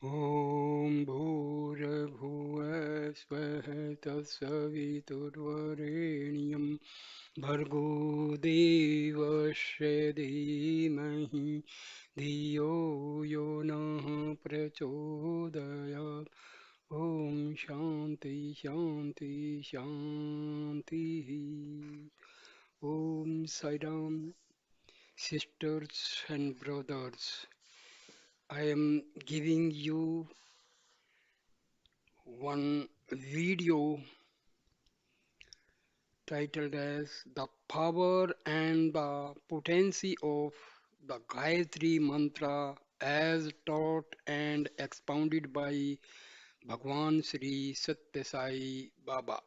ॐ भूर्भुवः स्वः तत्सवितुर्वरेण्यं भर्गो देवस्य धीमहि धियो यो नः प्रचोदयात् ॐ शान्ति शान्ति शान्तिः ॐ Sairam, sisters and brothers. I am giving you one video titled as The Power and the Potency of the Gayatri Mantra as taught and expounded by Bhagwan Sri Sathya Sai Baba.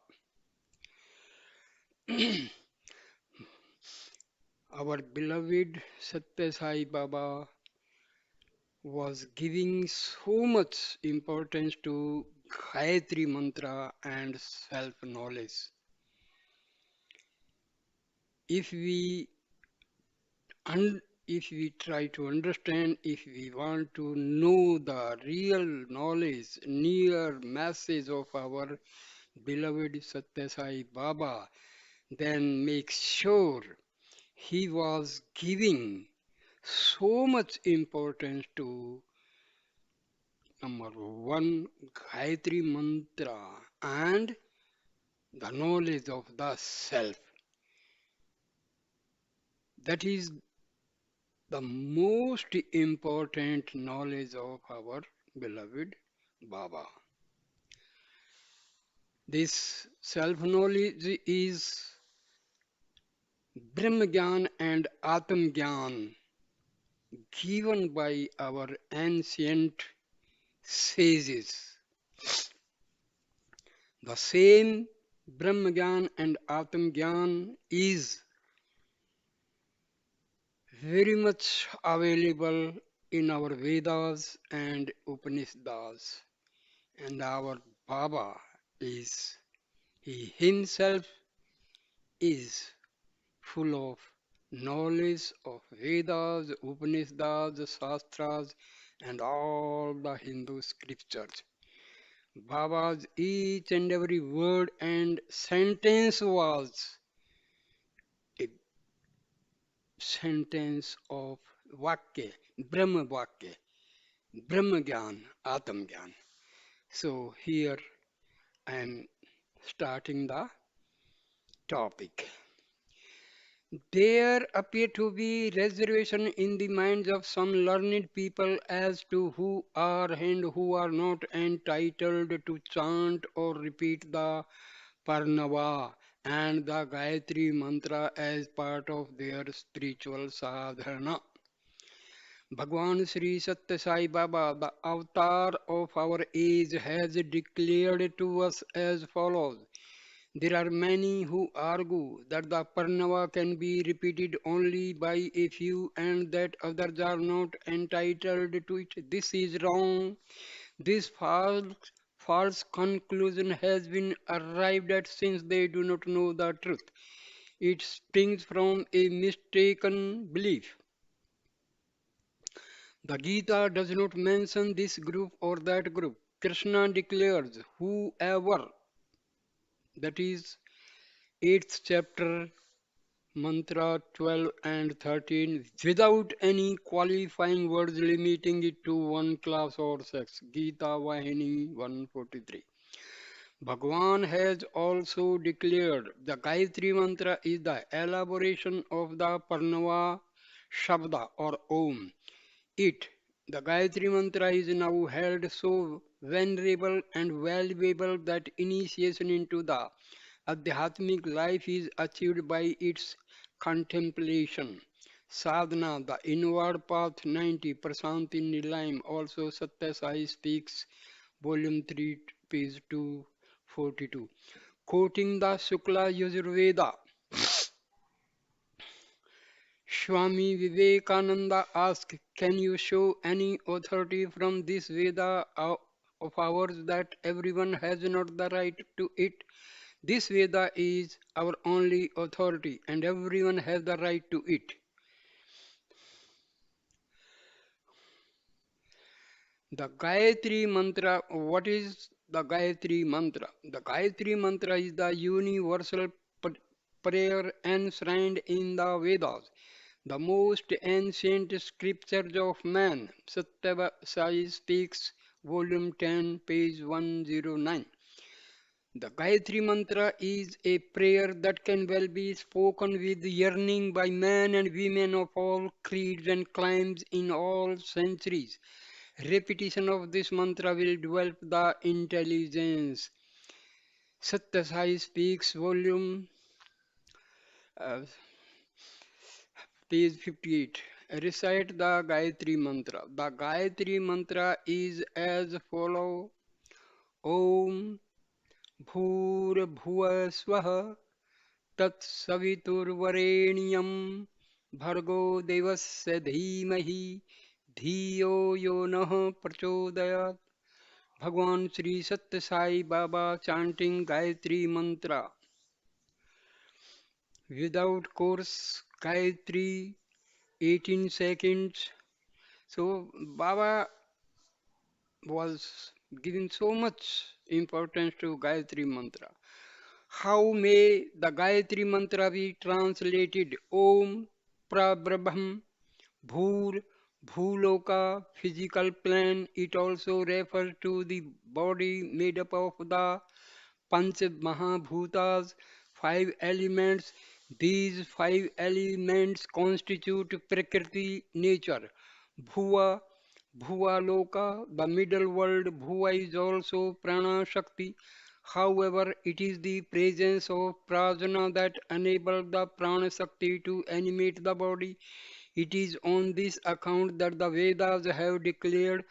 Our beloved Sathya Sai Baba was giving so much importance to Gayatri Mantra and self knowledge. If we if we try to understand, if we want to know the real knowledge, near message of our beloved Sathya Sai Baba, then make sure he was giving so much importance to number one, Gayatri Mantra and the knowledge of the self. That is the most important knowledge of our beloved Baba. This self-knowledge is Brahmagyan and Atmagyan given by our ancient sages. The same Brahmagyan and Atmagyan is very much available in our Vedas and Upanishads. And our Baba he himself is full of knowledge of Vedas, Upanishads, Shastras, and all the Hindu scriptures. Baba's each and every word and sentence was a sentence of Vakya, Brahma Vakya, Brahma Gyan, Atma Gyan. So here I am starting the topic. There appear to be reservation in the minds of some learned people as to who are and who are not entitled to chant or repeat the Parnava and the Gayatri mantra as part of their spiritual sadhana. Bhagwan Sri Sathya Sai Baba, the avatar of our age, has declared to us as follows. There are many who argue that the Parnava can be repeated only by a few and that others are not entitled to it. This is wrong. This false conclusion has been arrived at since they do not know the truth. It springs from a mistaken belief. The Gita does not mention this group or that group. Krishna declares, whoever, that is 8th chapter, mantra 12 and 13, without any qualifying words limiting it to one class or sex. Gita Vahini 143. Bhagwan has also declared the Gayatri mantra is the elaboration of the Parnava Shabda or Om. The Gayatri mantra is now held so venerable and valuable that initiation into the Adhyatmic life is achieved by its contemplation. Sadhana, the inward path 90, Prasanti Nilayam, also Satya Sai speaks, volume 3, page 242. Quoting the Shukla Yajurveda, Swami Vivekananda asked, can you show any authority from this Veda of ours that everyone has not the right to it? This Veda is our only authority and everyone has the right to it. The Gayatri Mantra, what is the Gayatri Mantra? The Gayatri Mantra is the universal prayer enshrined in the Vedas, the most ancient scriptures of man. Sathya Sai speaks, volume 10, page 109. The Gayatri Mantra is a prayer that can well be spoken with yearning by men and women of all creeds and climes in all centuries. Repetition of this mantra will develop the intelligence. Sathya Sai speaks, volume uh, page 58. Recite the Gayatri Mantra. The Gayatri Mantra is as follow. Om Bhur Swah तत्सवितुर्वरेण्यं भर्गो देवस्य धीमहि धियो यो नः प्रचोदयात्. Bhagwan Sri Sathya Sai Baba chanting Gayatri Mantra without course Gayatri 18 seconds. So Baba was giving so much importance to Gayatri Mantra. How may the Gayatri Mantra be translated? Om Prabraham Bhur Bhuloka physical plane. It also refers to the body made up of the Panch Mahabhutas, five elements. These five elements constitute Prakriti nature. Bhuva, Bhuva Loka, the middle world. Bhuva is also Prana Shakti. However, it is the presence of prajna that enables the prana shakti to animate the body. It is on this account that the Vedas have declared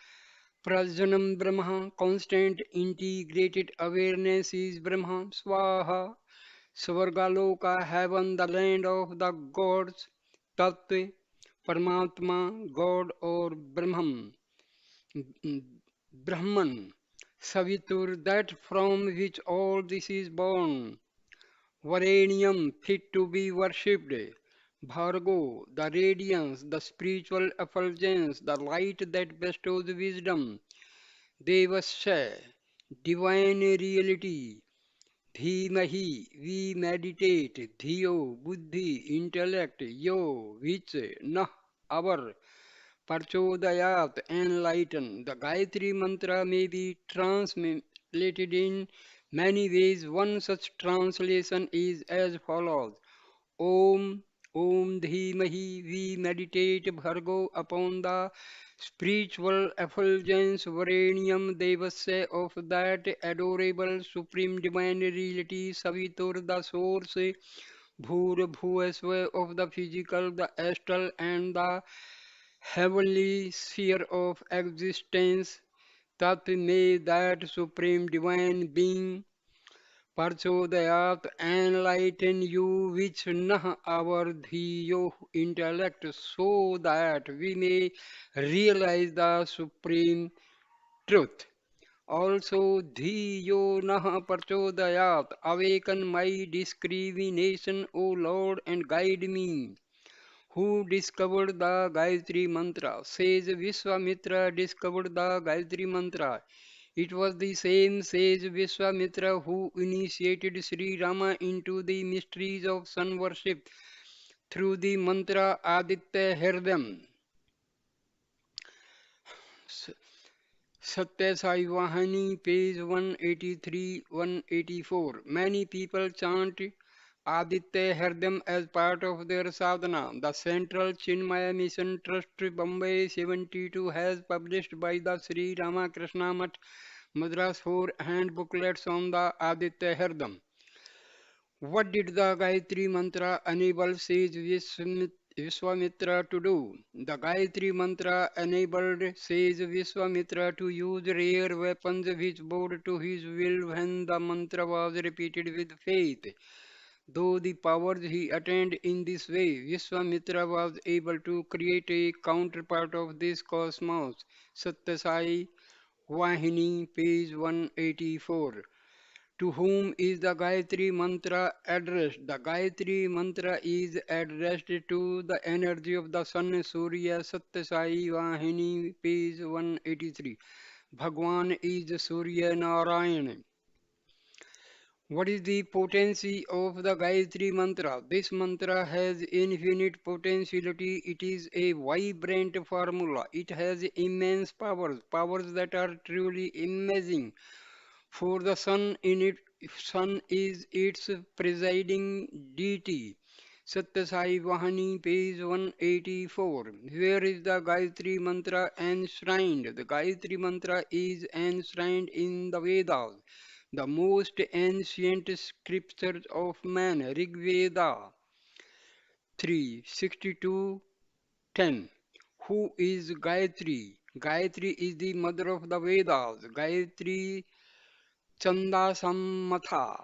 Prajnanam Brahma, constant integrated awareness is Brahma, Swaha, Svargaloka, heaven, the land of the gods, Tattva, Paramatma, God or Brahman, Brahman, Savitur, that from which all this is born. Varanium, fit to be worshipped. Bhargo, the radiance, the spiritual effulgence, the light that bestows wisdom. Devasya, divine reality. Dhimahi, we meditate. Dhiyo, buddhi, intellect. Yo, which, nah, our. Parchodayat, enlighten. The Gayatri Mantra may be translated in many ways. One such translation is as follows. Om Om Dhimahi, we meditate Bhargo upon the spiritual effulgence Varanium Devasya of that adorable supreme divine reality Savitur, the source Bhur Bhuvasva of the physical, the astral and the heavenly sphere of existence. Tat may that supreme divine being Parchodayat enlighten you which nah our dhiyo intellect so that we may realize the supreme truth. Also dhiyo nah parchodayat awaken my discrimination, O Lord, and guide me. Who discovered the Gayatri Mantra? Sage Vishwamitra discovered the Gayatri Mantra. It was the same sage Vishwamitra who initiated Sri Rama into the mysteries of sun worship through the mantra Aditya Hridam. S- Sathya Sai Vahani, page 183 184. Many people chant Aditya Hridam as part of their sadhana. The Central Chinmaya Mission Trust Bombay 72 has published by the Sri Ramakrishna Math Madras 4 hand booklets on the Aditya Hridam. What did the Gayatri Mantra enable sage Vishwamitra to do? The Gayatri Mantra enabled sage Vishwamitra to use rare weapons which bowed to his will when the mantra was repeated with faith. Though the powers he attained in this way, Vishwamitra was able to create a counterpart of this cosmos. Sathya Sai Vahini, page 184. To whom is the Gayatri Mantra addressed? The Gayatri Mantra is addressed to the energy of the Sun, Surya, Sathya Sai, Vahini, page 183. Bhagwan is Surya Narayan. What is the potency of the Gayatri Mantra? This mantra has infinite potentiality. It is a vibrant formula. It has immense powers, powers that are truly amazing. For the sun is its presiding deity. Sathya Sai Vahani, page 184. Where is the Gayatri Mantra enshrined? The Gayatri Mantra is enshrined in the Vedas, the most ancient scriptures of man. Rig Veda 3:62-10. Who is Gayatri? Gayatri is the mother of the Vedas. Gayatri Chanda Sammatha.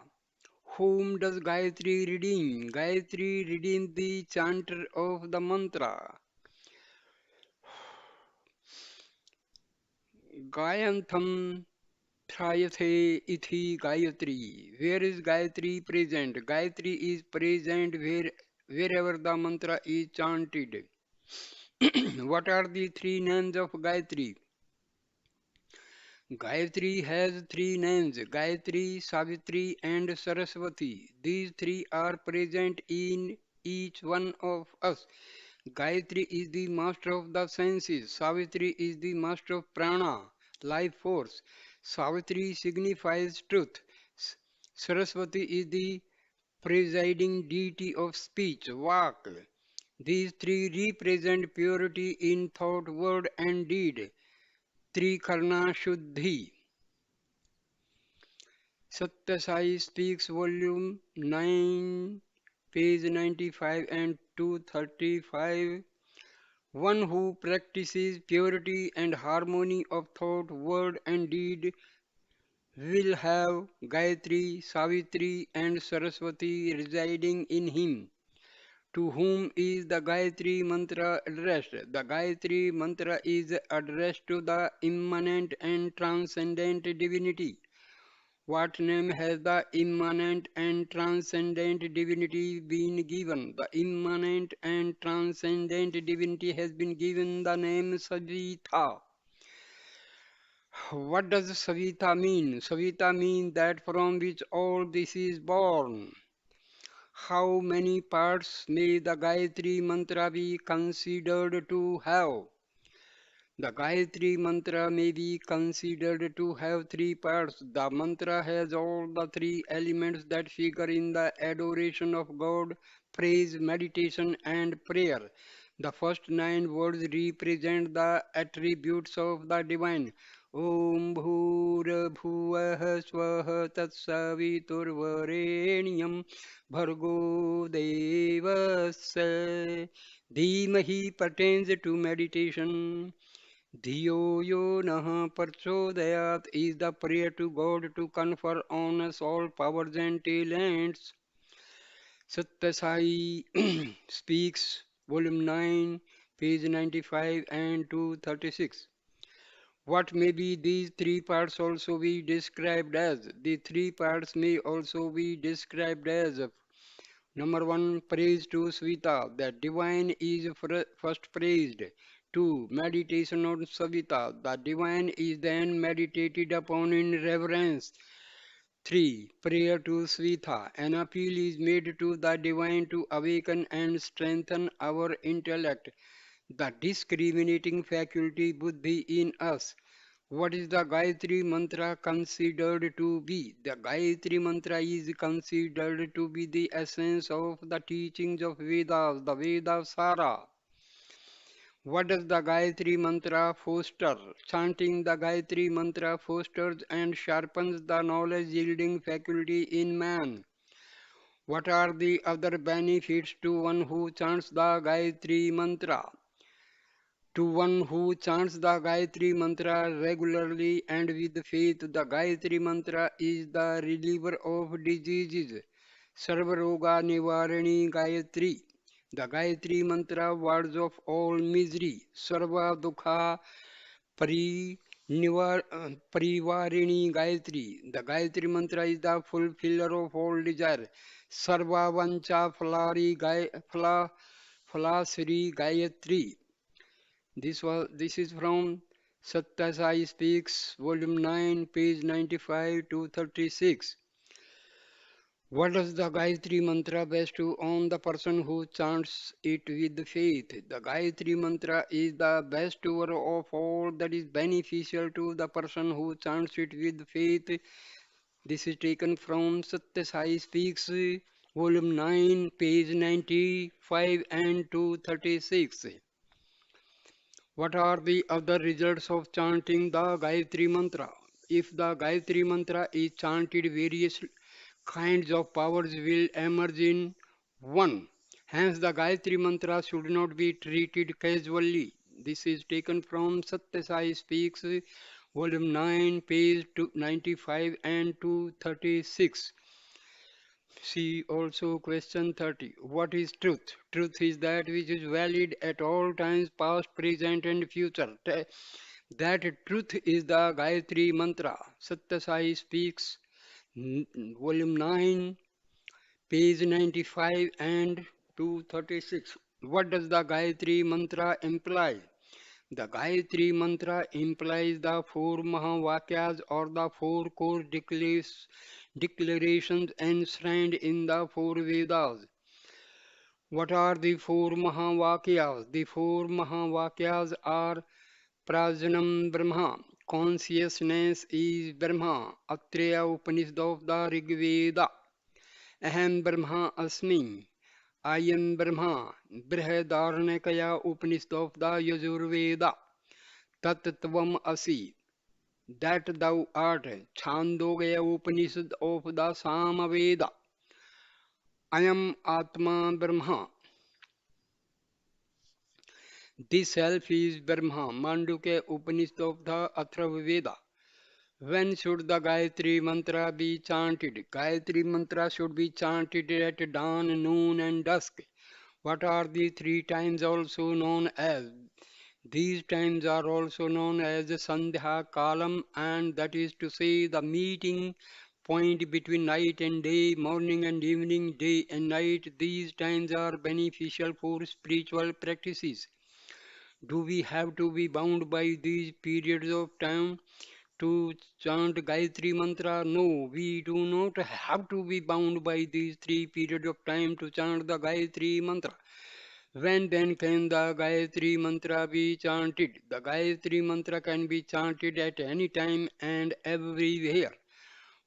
Whom does Gayatri redeem? Gayatri redeems the chanter of the mantra. Gayantham Thrayathe ithi Gayatri. Where is Gayatri present? Gayatri is present wherever the mantra is chanted. What are the three names of Gayatri? Gayatri has three names: Gayatri, Savitri, and Saraswati. These three are present in each one of us. Gayatri is the master of the senses. Savitri is the master of prana, life force. Savitri signifies truth. Saraswati is the presiding deity of speech, Vak. These three represent purity in thought, word, and deed. Trikarna Shuddhi. Sathya Sai speaks, volume 9, page 95 and 235. One who practices purity and harmony of thought, word, and deed will have Gayatri, Savitri, and Saraswati residing in him. To whom is the Gayatri Mantra addressed? The Gayatri Mantra is addressed to the immanent and transcendent divinity. What name has the immanent and transcendent divinity been given? The immanent and transcendent divinity has been given the name Savita. What does Savita mean? Savita means that from which all this is born. How many parts may the Gayatri Mantra be considered to have? The Gayatri Mantra may be considered to have three parts. The mantra has all the three elements that figure in the adoration of God: praise, meditation, and prayer. The first nine words represent the attributes of the divine. Om Bhur Bhuvah Swah Tatsaviturvarenyam Bhargo Devasya Dhimahi pertains to meditation. Dhiyo yo nah parchodayat is the prayer to God to confer on us all powers and talents. Sathya Sai speaks, volume 9, page 95 and 236. What may be these three parts also be described as? The three parts may also be described as: number one, praise to Svita, the divine is first praised. Two, meditation on Savita, the divine is then meditated upon in reverence. Three, prayer to Svita, an appeal is made to the divine to awaken and strengthen our intellect, the discriminating faculty buddhi in us. What is the Gayatri Mantra considered to be? The Gayatri Mantra is considered to be the essence of the teachings of Vedas, the Veda Sara. What does the Gayatri Mantra foster? Chanting the Gayatri Mantra fosters and sharpens the knowledge yielding faculty in man. What are the other benefits to one who chants the Gayatri Mantra? To one who chants the Gayatri Mantra regularly and with faith, the Gayatri Mantra is the reliever of diseases. Sarvaroga Nivarani Gayatri. The Gayatri Mantra wards off all misery. Sarva Dukha Parivarini Gayatri. The Gayatri mantra is the fulfiller of all desire. Sarva Vancha Phalasri Gayatri. This is from Sathya Sai Speaks, Volume 9, page 95 to 36. What does the Gayatri Mantra best to on the person who chants it with faith? The Gayatri Mantra is the best tour of all that is beneficial to the person who chants it with faith. This is taken from Sathya Sai Speaks, Volume 9, page 95 and 236. What are the other results of chanting the Gayatri Mantra? If the Gayatri Mantra is chanted, various kinds of powers will emerge in one. Hence, the Gayatri Mantra should not be treated casually. This is taken from Sathya Sai Speaks, Volume 9, page 95 and 236. See also question 30. What is truth? Truth is that which is valid at all times, past, present, and future. That truth is the Gayatri Mantra. Sathya Sai Speaks, Volume 9, page 95 and 236. What does the Gayatri Mantra imply? The Gayatri Mantra implies the four Mahavakyas or the four core declarations enshrined in the four Vedas. What are the four Mahavakyas? The four Mahavakyas are Prajnam Brahma, consciousness is Brahma, Atreya Upanishad of the Rig Veda, Aham Brahma Asmi, I am Brahma, Brihadaranyakaya Upanishad of the Yajurveda, Tat Tvam Asi, that thou art, Chandogaya Upanishad of the Samaveda, I am Atma Brahma, this self is Brahma, Mandukya Upanishad of the Atharvaveda. When should the Gayatri Mantra be chanted? Gayatri Mantra should be chanted at dawn, noon, and dusk. What are the three times also known as? These times are also known as Sandhya Kalam, and that is to say the meeting point between night and day, morning and evening, day and night. These times are beneficial for spiritual practices. Do we have to be bound by these periods of time to chant Gayatri Mantra? No, we do not have to be bound by these three periods of time to chant the Gayatri Mantra. When then can the Gayatri Mantra be chanted? The Gayatri Mantra can be chanted at any time and everywhere.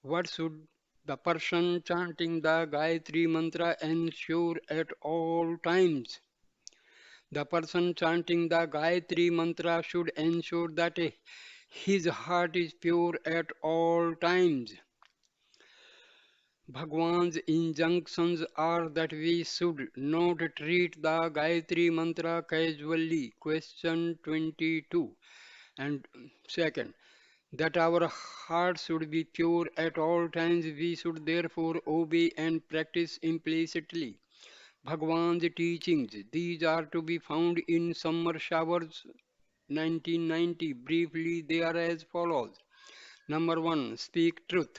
What should the person chanting the Gayatri Mantra ensure at all times? The person chanting the Gayatri Mantra should ensure that his heart is pure at all times. Bhagwan's injunctions are that we should not treat the Gayatri Mantra casually. Question 22. And second, that our heart should be pure at all times. We should therefore obey and practice implicitly Bhagwan's teachings. These are to be found in Summer Showers 1990. Briefly, they are as follows. Number one, speak truth.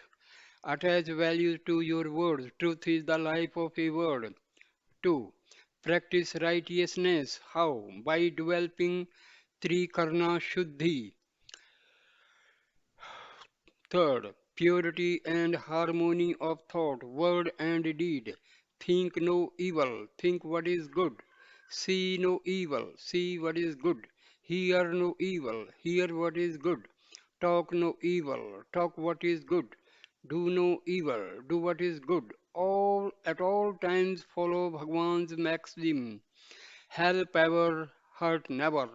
Attach value to your words. Truth is the life of a word. 2. Practice righteousness. How? By developing Trikarna Shuddhi. Third, purity and harmony of thought, word and deed. Think no evil, think what is good. See no evil, see what is good. Hear no evil, hear what is good. Talk no evil, talk what is good. Do no evil, do what is good. All at all times follow Bhagwan's maxim. Help ever, hurt never.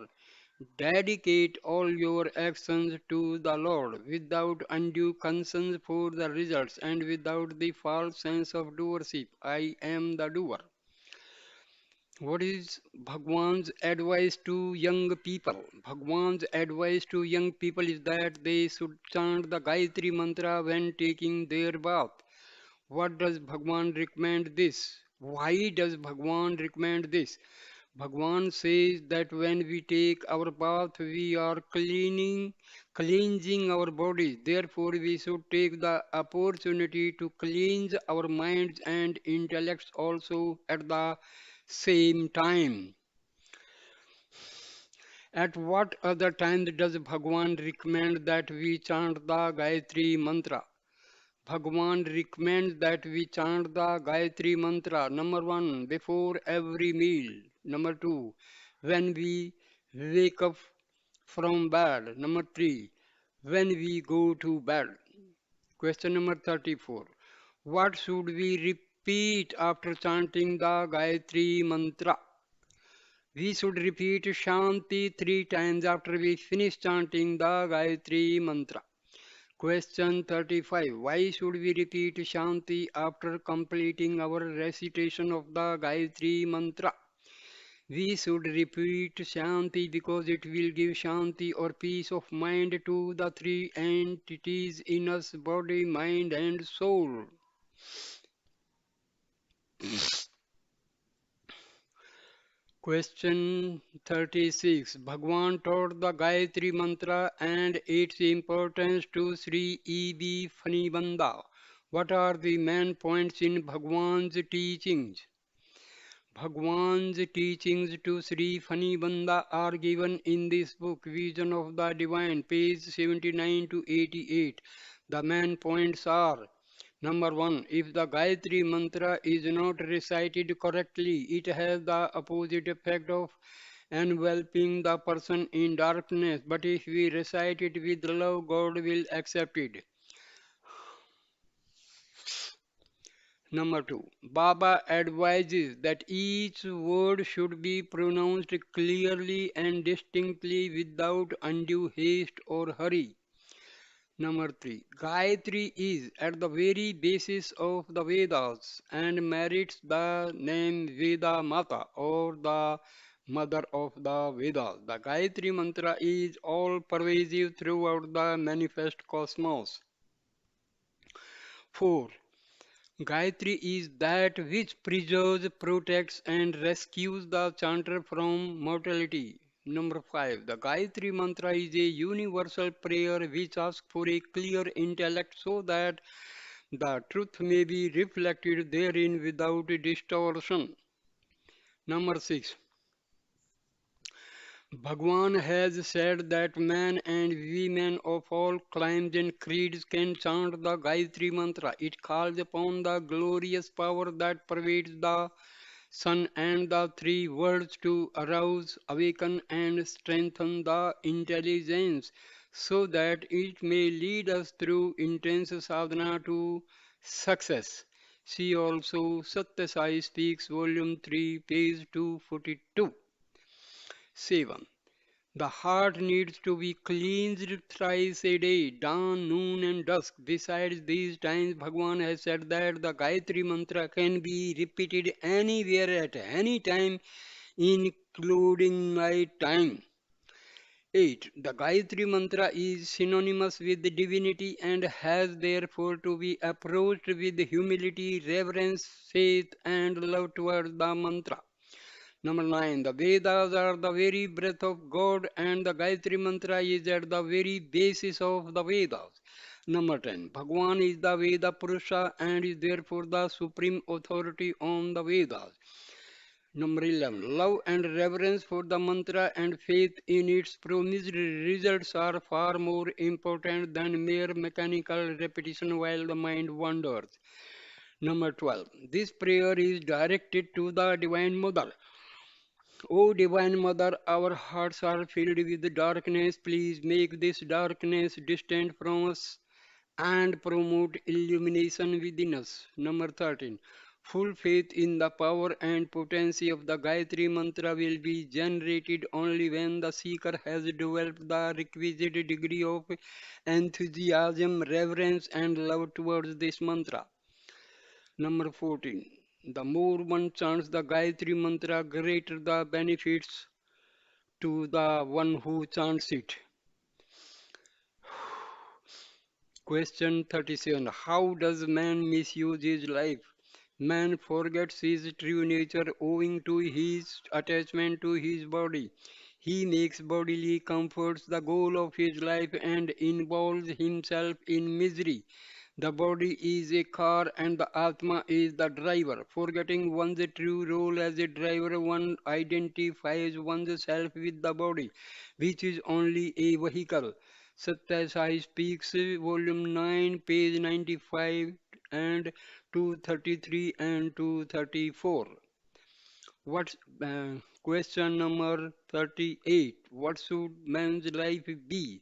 Dedicate all your actions to the Lord without undue concern for the results and without the false sense of doership. I am the doer. What is Bhagwan's advice to young people? Bhagwan's advice to young people is that they should chant the Gayatri Mantra when taking their bath. What does Bhagwan recommend this? Why does Bhagwan recommend this? Bhagwan says that when we take our bath, we are cleansing our bodies. Therefore, we should take the opportunity to cleanse our minds and intellects also at the same time. At what other time does Bhagwan recommend that we chant the Gayatri mantra? Bhagwan recommends that we chant the Gayatri mantra. Number one, before every meal. Number two, when we wake up from bed. Number three, when we go to bed. Question number 34. What should we repeat after chanting the Gayatri mantra? We should repeat Shanti three times after we finish chanting the Gayatri mantra. Question 35. Why should we repeat Shanti after completing our recitation of the Gayatri mantra? We should repeat Shanti because it will give Shanti or peace of mind to the three entities in us body, mind, and soul. Question 36. Bhagwan taught the Gayatri Mantra and its importance to Sri E.B. Fanibanda. What are the main points in Bhagwan's teachings? Bhagwan's teachings to Sri Fanibanda are given in this book, Vision of the Divine, page 79 to 88. The main points are: Number one, if the Gayatri mantra is not recited correctly, it has the opposite effect of enveloping the person in darkness. But if we recite it with love, God will accept it. Number two, Baba advises that each word should be pronounced clearly and distinctly without undue haste or hurry. Number three, Gayatri is at the very basis of the Vedas and merits the name Veda Mata or the mother of the Vedas. The Gayatri mantra is all pervasive throughout the manifest cosmos. 4. Gayatri is that which preserves, protects, and rescues the chanter from mortality. Number 5. The Gayatri mantra is a universal prayer which asks for a clear intellect so that the truth may be reflected therein without distortion. Number 6. Bhagwan has said that men and women of all climes and creeds can chant the Gayatri mantra. It calls upon the glorious power that pervades the sun and the three worlds to arouse, awaken, and strengthen the intelligence so that it may lead us through intense sadhana to success. See also Sathya Sai Speaks, Volume 3, page 242. 7. The heart needs to be cleansed thrice a day, dawn, noon, and dusk. Besides these times, Bhagwan has said that the Gayatri mantra can be repeated anywhere at any time, including night time. 8. The Gayatri mantra is synonymous with divinity and has therefore to be approached with humility, reverence, faith, and love towards the mantra. Number 9. The Vedas are the very breath of God and the Gayatri Mantra is at the very basis of the Vedas. Number 10. Bhagwan is the Veda Purusha and is therefore the supreme authority on the Vedas. Number 11. Love and reverence for the mantra and faith in its promised results are far more important than mere mechanical repetition while the mind wanders. Number 12. This prayer is directed to the Divine Mother. O Divine Mother, our hearts are filled with darkness. Please make this darkness distant from us and promote illumination within us. Number 13. Full faith in the power and potency of the Gayatri Mantra will be generated only when the seeker has developed the requisite degree of enthusiasm, reverence, and love towards this mantra. Number 14. The more one chants the Gayatri Mantra, greater the benefits to the one who chants it. Question 37. How does man misuse his life? Man forgets his true nature owing to his attachment to his body. He makes bodily comforts the goal of his life and involves himself in misery. The body is a car and the Atma is the driver. Forgetting one's true role as a driver, one identifies oneself with the body, which is only a vehicle. Sathya Sai speaks, volume 9, page 95 and 233 and 234. What's question number 38? What should man's life be?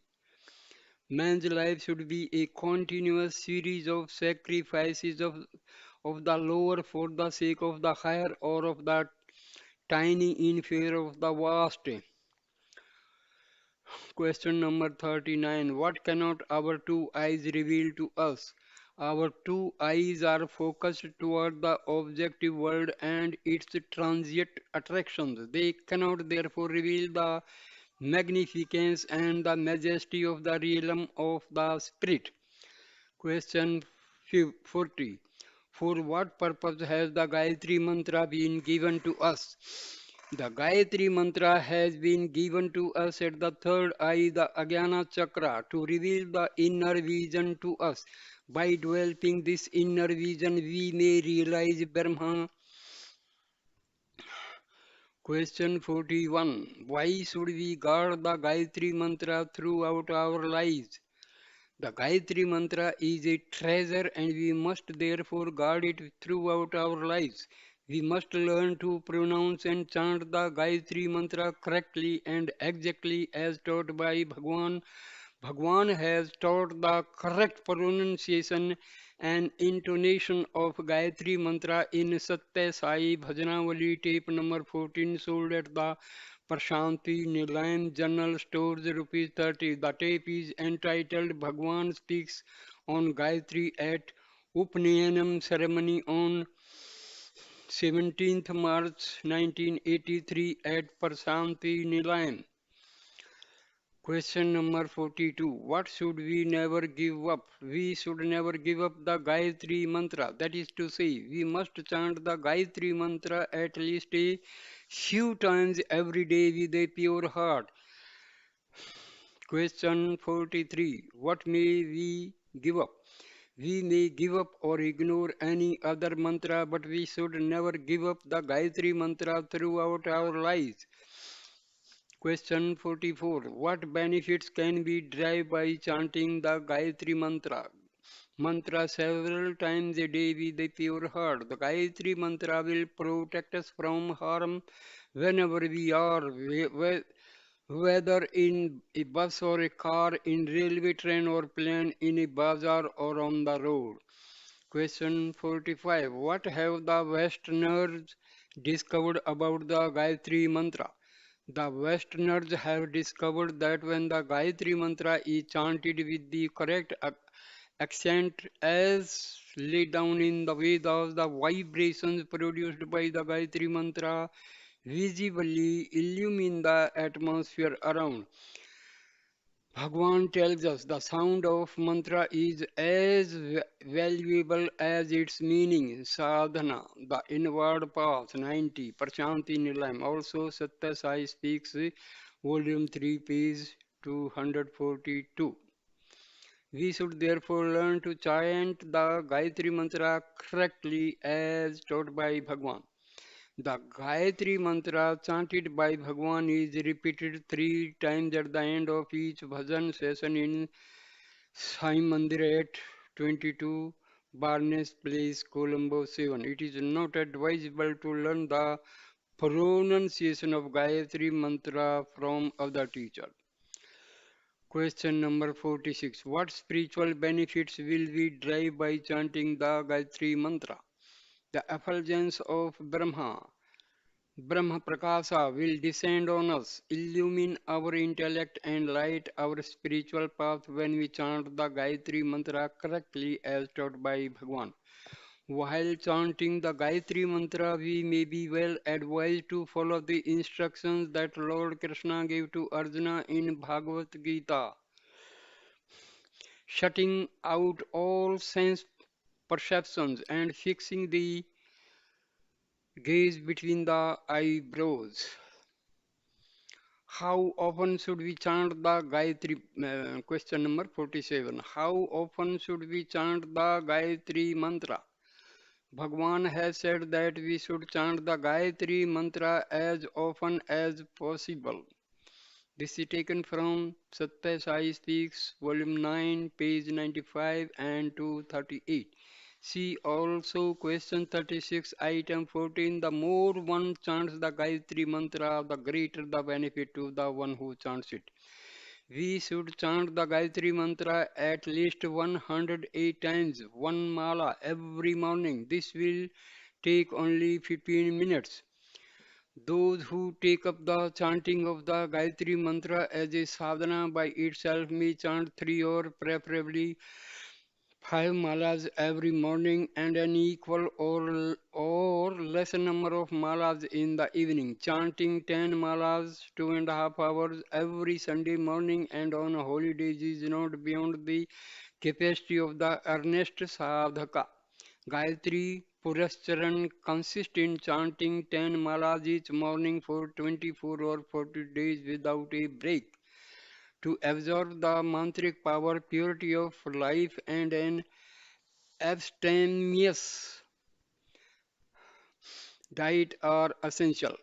Man's life should be a continuous series of sacrifices of the lower for the sake of the higher or of the tiny in favor of the vast. Question number 39. What cannot our two eyes reveal to us? Our two eyes are focused toward the objective world and its transient attractions. They cannot therefore reveal the magnificence and the majesty of the realm of the spirit. Question 40. For what purpose has the Gayatri Mantra been given to us? The Gayatri Mantra has been given to us at the third eye, the Ajnana Chakra, to reveal the inner vision to us. By developing this inner vision, we may realize Brahma. Question 41. Why should we guard the Gayatri Mantra throughout our lives? The Gayatri Mantra is a treasure and we must therefore guard it throughout our lives. We must learn to pronounce and chant the Gayatri Mantra correctly and exactly as taught by Bhagwan. Bhagwan has taught the correct pronunciation and intonation of Gayatri Mantra in Sathya Sai Bhajanavali tape number 14 sold at the Prashanti Nilayam General Stores rupees 30. The tape is entitled Bhagwan Speaks on Gayatri at Upnayanam ceremony on 17th March 1983 at Prashanti Nilayam. Question number 42. What should we never give up? We should never give up the Gayatri Mantra. That is to say, we must chant the Gayatri Mantra at least a few times every day with a pure heart. Question 43. What may we give up? We may give up or ignore any other mantra, but we should never give up the Gayatri Mantra throughout our lives. Question 44. What benefits can be derived by chanting the Gayatri Mantra several times a day with a pure heart? The Gayatri Mantra will protect us from harm whenever we are, whether in a bus or a car, in railway train or plane, in a bazaar or on the road. Question 45. What have the Westerners discovered about the Gayatri Mantra? The Westerners have discovered that when the Gayatri Mantra is chanted with the correct accent as laid down in the Vedas, the vibrations produced by the Gayatri Mantra visibly illumine the atmosphere around. Bhagwan tells us the sound of mantra is as valuable as its meaning. Sadhana, the inward path, 90. Prashanti Nilayam. Also, Sathya Sai speaks, volume 3, page 242. We should therefore learn to chant the Gayatri Mantra correctly as taught by Bhagwan. The Gayatri Mantra chanted by Bhagwan is repeated 3 times at the end of each bhajan session in Sai Mandir at 22 Barnes Place, Colombo 7. It is not advisable to learn the pronunciation of Gayatri Mantra from other teacher. Question number 46. What spiritual benefits will we derive by chanting the Gayatri Mantra? The effulgence of Brahma Prakasa will descend on us, illumine our intellect and light our spiritual path when we chant the Gayatri Mantra correctly as taught by Bhagwan. While chanting the Gayatri Mantra, we may be well advised to follow the instructions that Lord Krishna gave to Arjuna in Bhagavad Gita, shutting out all sense perceptions and fixing the Gaze between the eyebrows. How often should we chant the Gayatri? Question number 47. How often should we chant the Gayatri mantra? Bhagwan has said that we should chant the Gayatri mantra as often as possible. This is taken from Sathya Sai Speaks, Volume 9, page 95 and 238. See also question 36, item 14. The more one chants the Gayatri mantra, the greater the benefit to the one who chants it. We should chant the Gayatri mantra at least 108 times, one mala every morning. This will take only 15 minutes. Those who take up the chanting of the Gayatri mantra as a sadhana by itself may chant three or preferably five malas every morning and an equal or lesser number of malas in the evening. Chanting 10 malas 2.5 hours every Sunday morning and on holidays is not beyond the capacity of the earnest sadhaka. Gayatri Purascharan consists in chanting 10 malas each morning for 24 or 40 days without a break to absorb the mantric power, purity of life, and an abstemious diet are essential.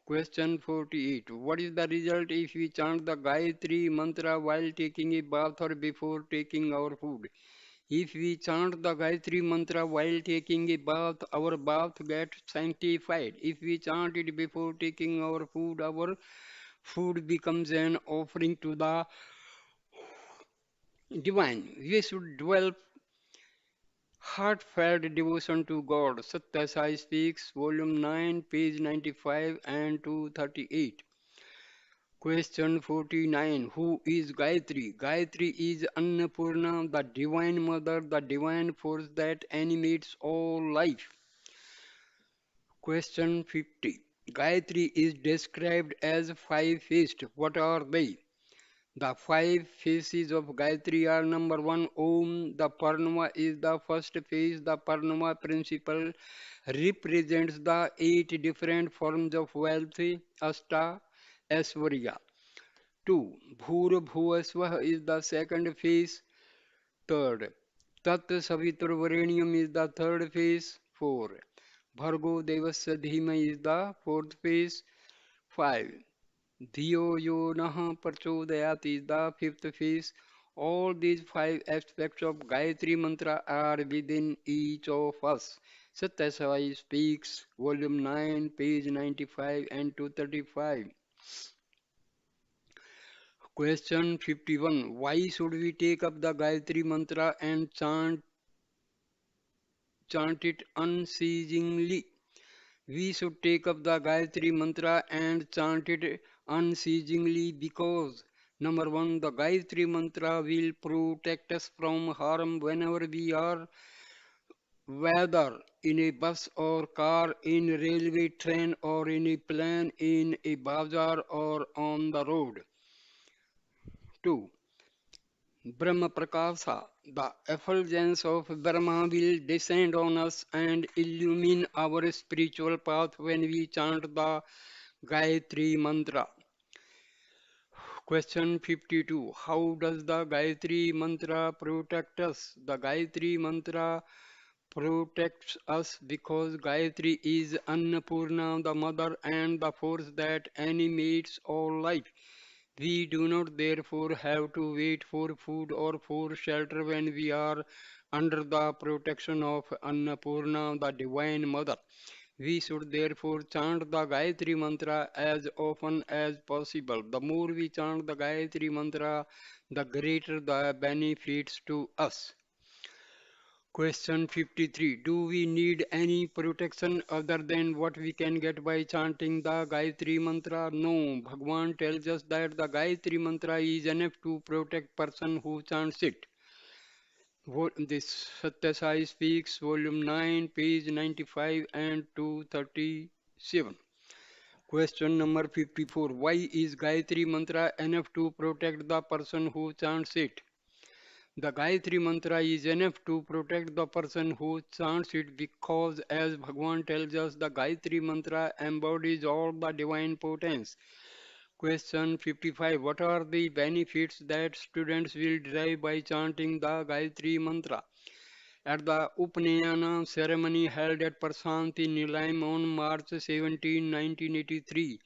Question 48. What is the result if we chant the Gayatri mantra while taking a bath or before taking our food? If we chant the Gayatri mantra while taking a bath, our bath gets sanctified. If we chant it before taking our food becomes an offering to the divine. We should develop heartfelt devotion to God. Sathya Sai Speaks, Volume 9, page 95 and 238. Question 49. Who is Gayatri? Gayatri is Annapurna, the Divine Mother, the divine force that animates all life. Question 50. Gayatri is described as five-faced. What are they? The five faces of Gayatri are number one, Om. The Parnava is the first face. The Parnava principle represents the eight different forms of wealth, Asta, Aishwarya. 2. Bhur Bhuvaswah is the second phase. Third. Tat Saviturvarenyam is the third phase. 4. Bhargo Devasya Dhima is the fourth phase. 5. Dhiyo Yo Naha Prachodayat is the fifth phase. All these five aspects of Gayatri Mantra are within each of us. Sathya Sai Speaks, Volume 9, page 95 and 235. Question 51. Why should we take up the Gayatri Mantra and chant it unceasingly? We should take up the Gayatri Mantra and chant it unceasingly because number one, the Gayatri Mantra will protect us from harm whenever we are, whether in a bus or car, in a railway train or in a plane, in a bazaar or on the road. 2. Brahma Prakasa, the effulgence of Brahma will descend on us and illumine our spiritual path when we chant the Gayatri Mantra. Question 52. How does the Gayatri Mantra protect us? The Gayatri Mantra protects us because Gayatri is Annapurna, the mother and the force that animates all life. We do not therefore have to wait for food or for shelter when we are under the protection of Annapurna, the Divine Mother. We should therefore chant the Gayatri Mantra as often as possible. The more we chant the Gayatri Mantra, the greater the benefits to us. Question 53. Do we need any protection other than what we can get by chanting the Gayatri Mantra? No. Bhagwan tells us that the Gayatri Mantra is enough to protect person who chants it. This Sathya Sai Speaks, Volume 9, page 95 and 237. Question number 54. Why is Gayatri Mantra enough to protect the person who chants it? The Gayatri mantra is enough to protect the person who chants it because, as Bhagwan tells us, the Gayatri mantra embodies all the divine potence. Question 55. What are the benefits that students will derive by chanting the Gayatri mantra? At the Upanayana ceremony held at Prasanthi Nilayam on March 17, 1983,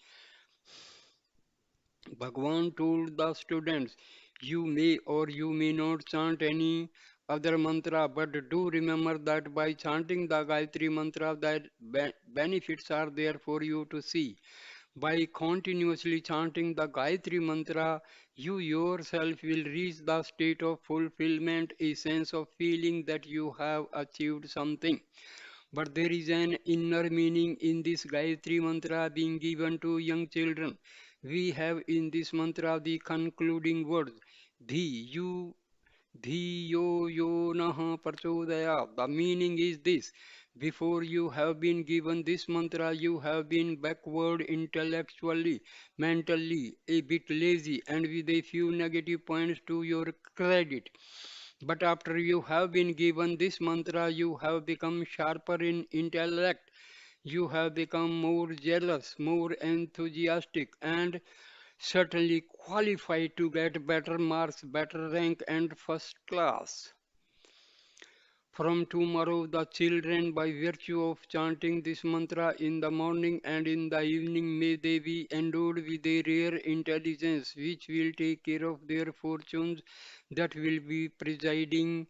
Bhagwan told the students, you may or you may not chant any other mantra, but do remember that by chanting the Gayatri mantra, that benefits are there for you to see. By continuously chanting the Gayatri mantra, you yourself will reach the state of fulfillment, a sense of feeling that you have achieved something. But there is an inner meaning in this Gayatri mantra being given to young children. We have in this mantra the concluding words, Dhi, you Dhiyo yo naha prachodaya. The meaning is this. Before you have been given this mantra, you have been backward intellectually, mentally, a bit lazy, and with a few negative points to your credit. But after you have been given this mantra, you have become sharper in intellect. You have become more jealous, more enthusiastic, and certainly qualified to get better marks, better rank, and first class. From tomorrow, the children, by virtue of chanting this mantra in the morning and in the evening, may they be endowed with a rare intelligence which will take care of their fortunes, that will be presiding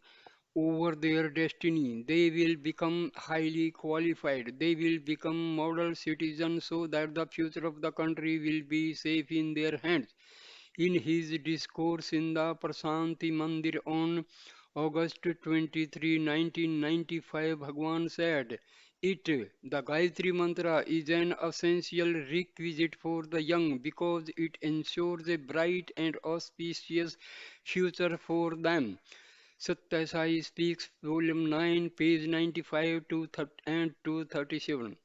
over their destiny. They will become highly qualified. They will become model citizens so that the future of the country will be safe in their hands. In his discourse in the Prasanti Mandir on August 23, 1995, Bhagwan said, the Gayatri Mantra, is an essential requisite for the young because it ensures a bright and auspicious future for them. Sathya Sai speaks, volume 9, page 95 to 30 and 237.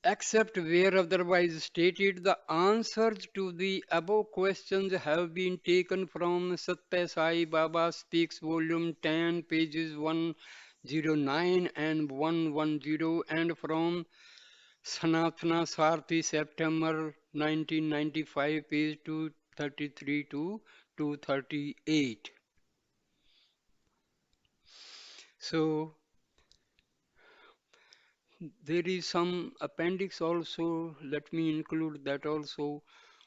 Except where otherwise stated, the answers to the above questions have been taken from Sathya Sai Baba Speaks, volume 10, pages 109 and 110, and from Sanatana Sarthi, September 1995, page 233 to 238. So, there is some appendix also, let me include that also.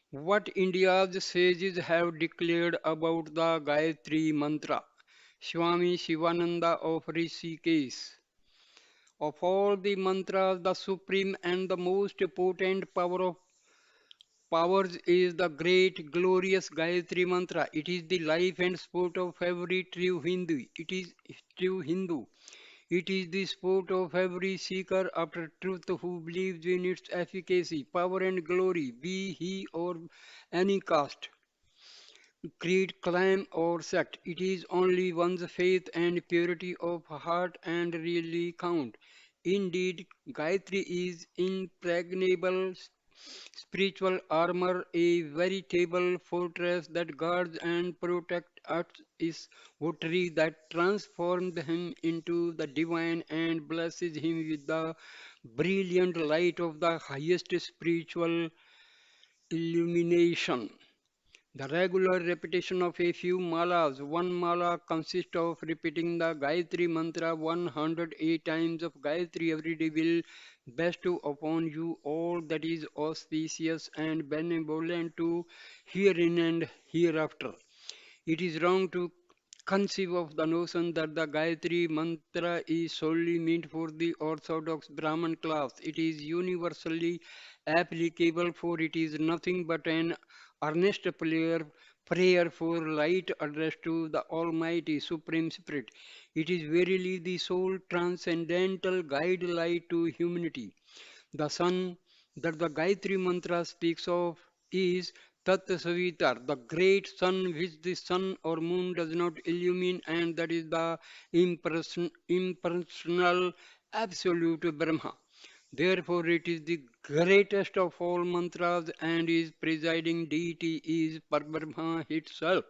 What India's sages have declared about the Gayatri Mantra. Swami Shivananda of Rishikesh. Of all the mantras, the supreme and the most potent power of powers is the great glorious Gayatri Mantra. It is the life and sport of every true Hindu. It is the sport of every seeker after truth who believes in its efficacy, power and glory, be he or any caste, creed, clan or sect. It is only one's faith and purity of heart and really count. Indeed, Gayatri is impregnable spiritual armor, a veritable fortress that guards and protects us, is votary that transformed him into the divine and blesses him with the brilliant light of the highest spiritual illumination. The regular repetition of a few malas. One mala consists of repeating the Gayatri mantra 108 times of Gayatri every day will bestow upon you all that is auspicious and benevolent to herein and hereafter. It is wrong to conceive of the notion that the Gayatri mantra is solely meant for the orthodox Brahman class. It is universally applicable, for it is nothing but an earnest prayer for light addressed to the Almighty Supreme Spirit. It is verily the sole transcendental guide light to humanity. The sun that the Gayatri mantra speaks of is Tat Savitar, the great sun which the sun or moon does not illumine, and that is the impersonal absolute Brahma. Therefore, it is the greatest of all mantras and its presiding deity is Parbrahma itself.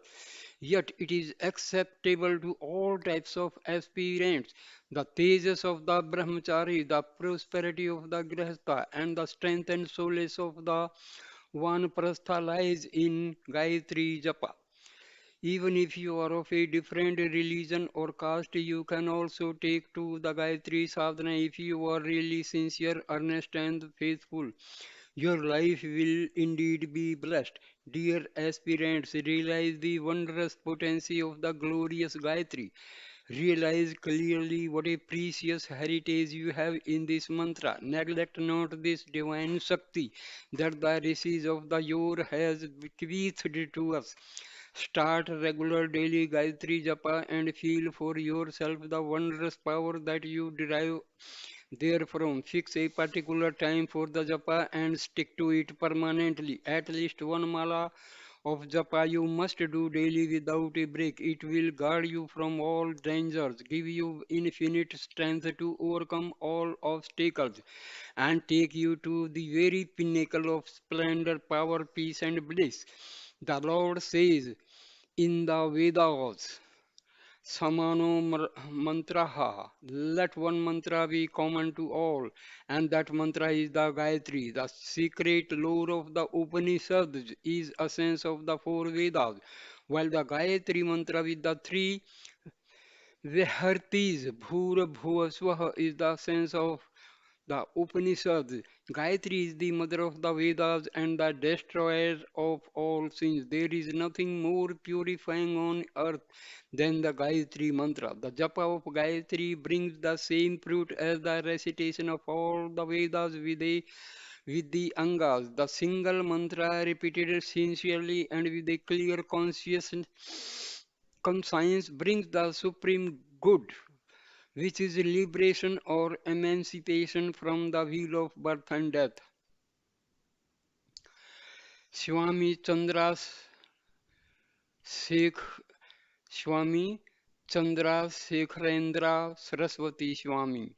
Yet it is acceptable to all types of aspirants. The tejas of the brahmachari, the prosperity of the grihastha, and the strength and solace of the vanaprastha lies in Gayatri Japa. Even if you are of a different religion or caste, you can also take to the Gayatri sadhana if you are really sincere, earnest, and faithful. Your life will indeed be blessed. Dear aspirants, realize the wondrous potency of the glorious Gayatri. Realize clearly what a precious heritage you have in this mantra. Neglect not this divine Shakti that the rishis of the yore has bequeathed to us. Start regular daily Gayatri Japa and feel for yourself the wondrous power that you derive therefrom. Fix a particular time for the Japa and stick to it permanently. At least one mala of japa you must do daily without a break. It will guard you from all dangers, give you infinite strength to overcome all obstacles, and take you to the very pinnacle of splendor, power, peace, and bliss. The Lord says in the Vedas, Samano mantraha. Let one mantra be common to all, and that mantra is the Gayatri. The secret lore of the Upanishads is a sense of the four Vedas, while the Gayatri mantra with the three Vihartis, Bhura Bhuva Swaha, is the sense of the Upanishads. Gayatri is the mother of the Vedas and the destroyer of all sins. There is nothing more purifying on earth than the Gayatri mantra. The japa of Gayatri brings the same fruit as the recitation of all the Vedas with the angas. The single mantra repeated sincerely and with a clear conscience brings the supreme good, which is liberation or emancipation from the wheel of birth and death. Swami Chandras Sheikh Swami Chandrasekharendra Saraswati Swami,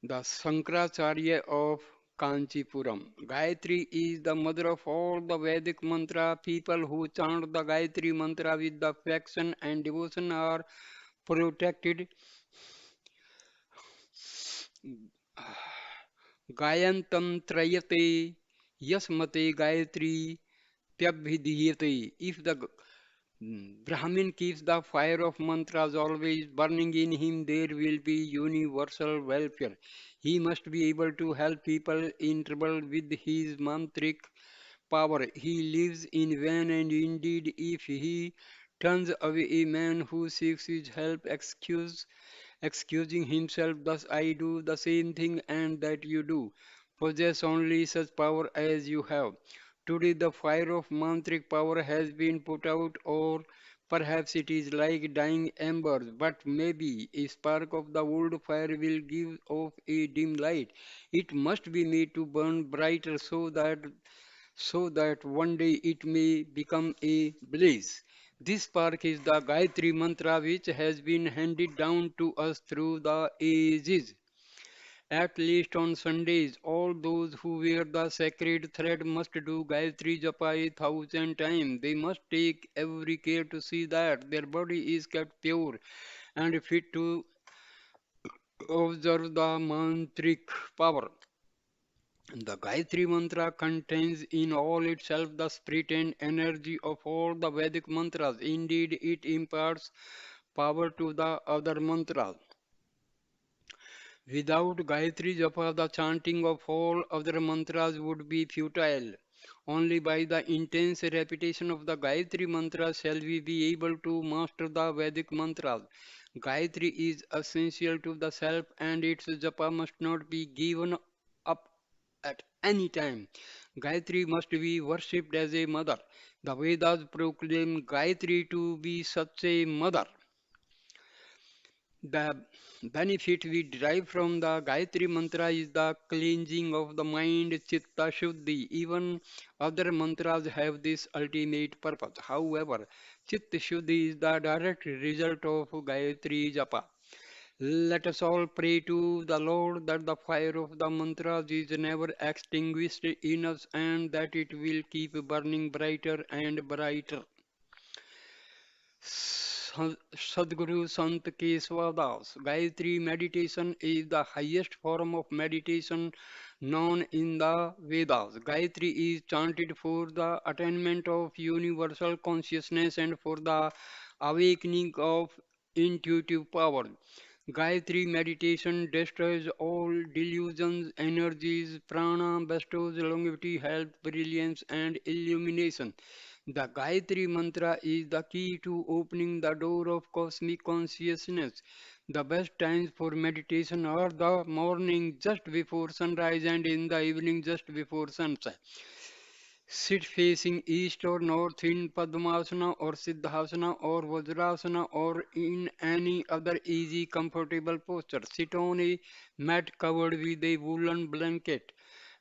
the Sankaracharya of Kanchipuram. Gayatri is the mother of all the Vedic mantra. People who chant the Gayatri mantra with affection and devotion are protected. गायन्तं त्रयते यस्मते Gayatri pyabhidhiyate. If the Brahmin keeps the fire of mantras always burning in him, there will be universal welfare. He must be able to help people in trouble with his mantric power. He lives in vain, and indeed, if he turns away a man who seeks his help, excusing himself, thus I do the same thing and that you do. Possess only such power as you have. Today the fire of mantric power has been put out, or perhaps it is like dying embers, but maybe a spark of the old fire will give off a dim light. It must be made to burn brighter so that one day it may become a blaze. This spark is the Gayatri mantra which has been handed down to us through the ages. At least on Sundays, all those who wear the sacred thread must do Gayatri Japa 1,000 times. They must take every care to see that their body is kept pure and fit to observe the mantric power. The Gayatri Mantra contains in all itself the spirit and energy of all the Vedic mantras. Indeed, it imparts power to the other mantras. Without Gayatri Japa, the chanting of all other mantras would be futile. Only by the intense repetition of the Gayatri mantra shall we be able to master the Vedic mantras. Gayatri is essential to the self and its japa must not be given up at any time. Gayatri must be worshipped as a mother. The Vedas proclaim Gayatri to be such a mother. The benefit we derive from the Gayatri mantra is the cleansing of the mind, chitta shuddhi. Even other mantras have this ultimate purpose. However, chitta shuddhi is the direct result of Gayatri japa. Let us all pray to the Lord that the fire of the mantras is never extinguished in us and that it will keep burning brighter and brighter. Sadguru Sant Keswadas. Gayatri meditation is the highest form of meditation known in the Vedas. Gayatri is chanted for the attainment of universal consciousness and for the awakening of intuitive power. Gayatri meditation destroys all delusions, energies, prana, bestows longevity, health, brilliance, and illumination. The Gayatri mantra is the key to opening the door of cosmic consciousness. The best times for meditation are the morning just before sunrise and in the evening just before sunset. Sit facing east or north in Padmasana or Siddhasana or Vajrasana or in any other easy comfortable posture. Sit on a mat covered with a woolen blanket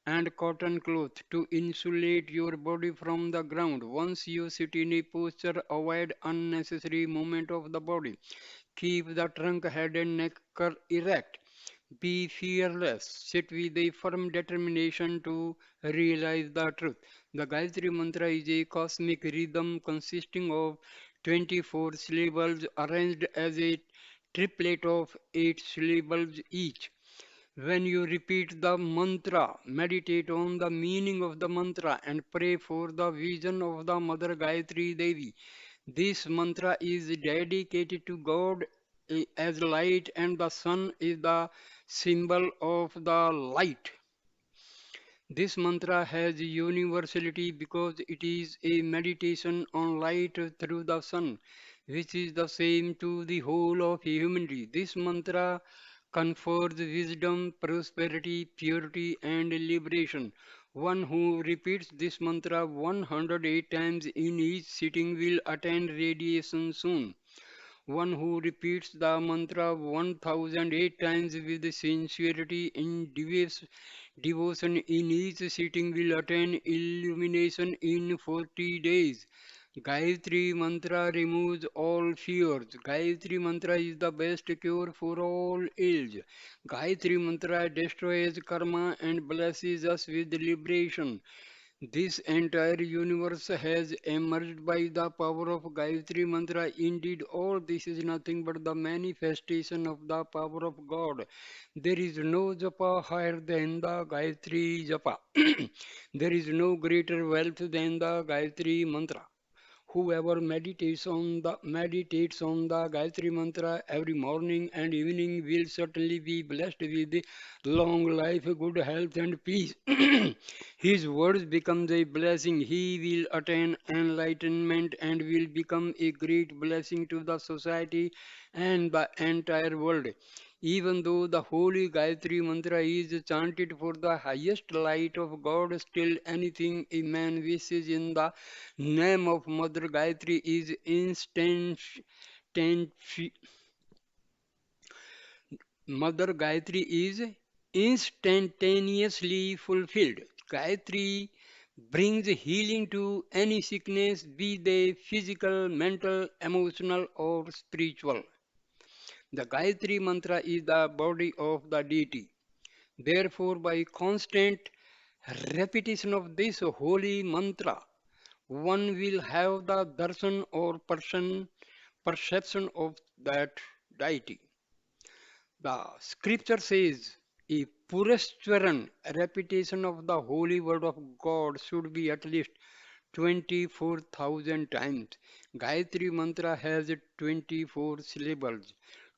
and cotton cloth to insulate your body from the ground. Once you sit in a posture, avoid unnecessary movement of the body. Keep the trunk, head and neck erect. Be fearless. Sit with a firm determination to realize the truth. The Gayatri Mantra is a cosmic rhythm consisting of 24 syllables arranged as a triplet of 8 syllables each. When you repeat the mantra, meditate on the meaning of the mantra and pray for the vision of the Mother Gayatri Devi. This mantra is dedicated to God as light, and the sun is the symbol of the light. This mantra has universality because it is a meditation on light through the sun, which is the same to the whole of humanity. This mantra confers wisdom, prosperity, purity, and liberation. One who repeats this mantra 108 times in each sitting will attain radiation soon. One who repeats the mantra 1008 times with sincerity in devotion in each sitting will attain illumination in 40 days. Gayatri Mantra removes all fears. Gayatri Mantra is the best cure for all ills. Gayatri Mantra destroys karma and blesses us with liberation. This entire universe has emerged by the power of Gayatri Mantra. Indeed, all this is nothing but the manifestation of the power of God. There is no japa higher than the Gayatri japa. There is no greater wealth than the Gayatri Mantra. Whoever meditates on the Gayatri Mantra every morning and evening will certainly be blessed with long life, good health, and peace. His words becomes a blessing. He will attain enlightenment and will become a great blessing to the society and the entire world. Even though the holy Gayatri Mantra is chanted for the highest light of God, still anything a man wishes in the name of Mother Gayatri is Mother Gayatri is instantaneously fulfilled. Gayatri brings healing to any sickness, be they physical, mental, emotional, or spiritual. The Gayatri mantra is the body of the deity. Therefore, by constant repetition of this holy mantra, one will have the darshan or perception of that deity. The scripture says a Purashwaran repetition of the holy word of God should be at least 24,000 times. Gayatri mantra has 24 syllables.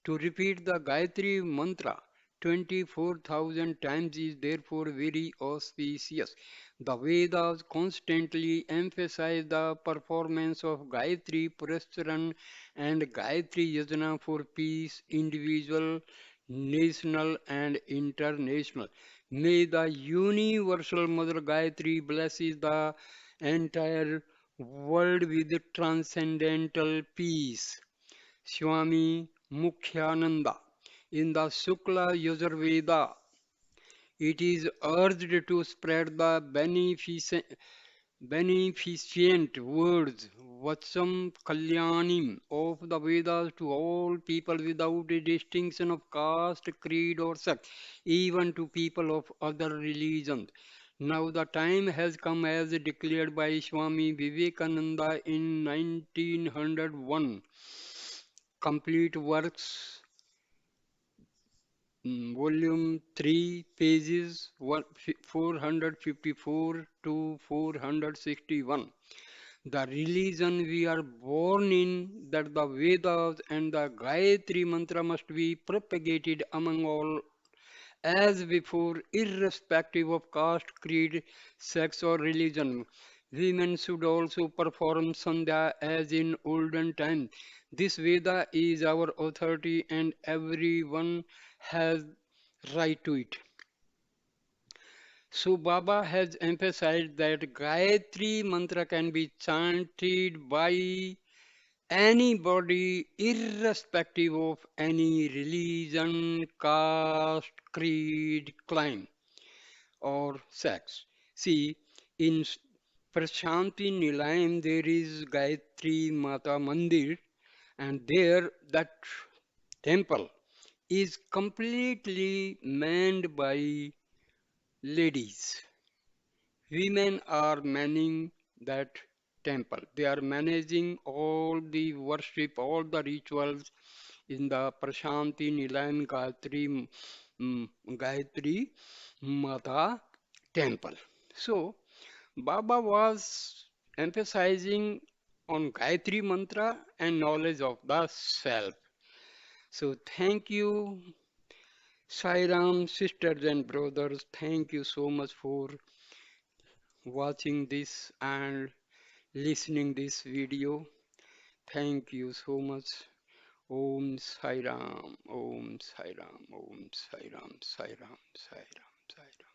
To repeat the Gayatri mantra 24,000 times is therefore very auspicious. The Vedas constantly emphasize the performance of Gayatri Purascharan and Gayatri Yajna for peace, individual, national, and international. May the universal Mother Gayatri blesses the entire world with transcendental peace. Swami Mukhyananda. In the Shukla Yajurveda, it is urged to spread the beneficent words, Vacham Kalyanim of the Vedas to all people without a distinction of caste, creed, or sect, even to people of other religions. Now the time has come as declared by Swami Vivekananda in 1901. Complete works, volume 3, pages 454 to 461. The religion we are born in, that the Vedas and the Gayatri mantra must be propagated among all as before, irrespective of caste, creed, sex, or religion. Women should also perform sandhya as in olden times. This Veda is our authority and everyone has right to it. So Baba has emphasized that Gayatri mantra can be chanted by anybody irrespective of any religion, caste, creed, claim or sex. See, in Prashanti Nilayam there is Gayatri Mata Mandir, and there that temple is completely manned by ladies. Women are manning that temple. They are managing all the worship, all the rituals in the Prashanti Nilayam Gayatri Mata temple. So, Baba was emphasizing on Gayatri mantra and knowledge of the self. So, thank you, Sai Ram, sisters and brothers. Thank you so much for watching this and listening this video. Thank you so much. Om Sai Ram, Om Sai Ram, Om Sai Ram, Sai Ram, Sai Ram, Sai Ram.